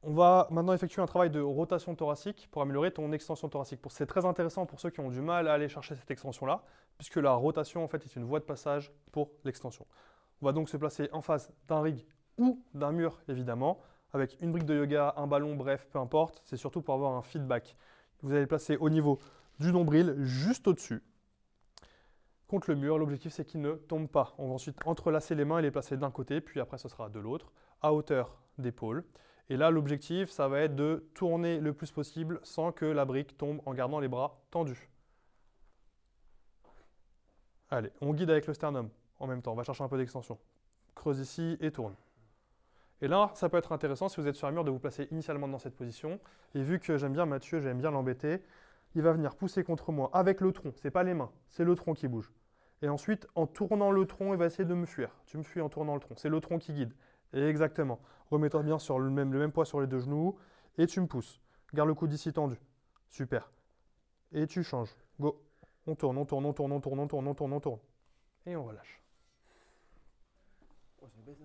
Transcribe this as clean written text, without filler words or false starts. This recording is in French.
On va maintenant effectuer un travail de rotation thoracique pour améliorer ton extension thoracique. C'est très intéressant pour ceux qui ont du mal à aller chercher cette extension-là, puisque la rotation en fait est une voie de passage pour l'extension. On va donc se placer en face d'un rig ou d'un mur évidemment, avec une brique de yoga, un ballon, bref, peu importe. C'est surtout pour avoir un feedback. Vous allez le placer au niveau du nombril, juste au-dessus, contre le mur. L'objectif c'est qu'il ne tombe pas. On va ensuite entrelacer les mains et les placer d'un côté, puis après ce sera de l'autre, à hauteur d'épaule. Et là, l'objectif, ça va être de tourner le plus possible sans que la brique tombe en gardant les bras tendus. Allez, on guide avec le sternum en même temps. On va chercher un peu d'extension. Creuse ici et tourne. Et là, ça peut être intéressant si vous êtes sur un mur de vous placer initialement dans cette position. Et vu que j'aime bien Mathieu, j'aime bien l'embêter, il va venir pousser contre moi avec le tronc. C'est pas les mains, c'est le tronc qui bouge. Et ensuite, en tournant le tronc, il va essayer de me fuir. Tu me fuis en tournant le tronc. C'est le tronc qui guide. Et exactement. Remets-toi bien sur le même poids sur les deux genoux. Et tu me pousses. Garde le coude ici tendu. Super. Et tu changes. Go. On tourne, on tourne, on tourne, on tourne, on tourne, on tourne, on tourne. Et on relâche. Oh, c'est bête ça.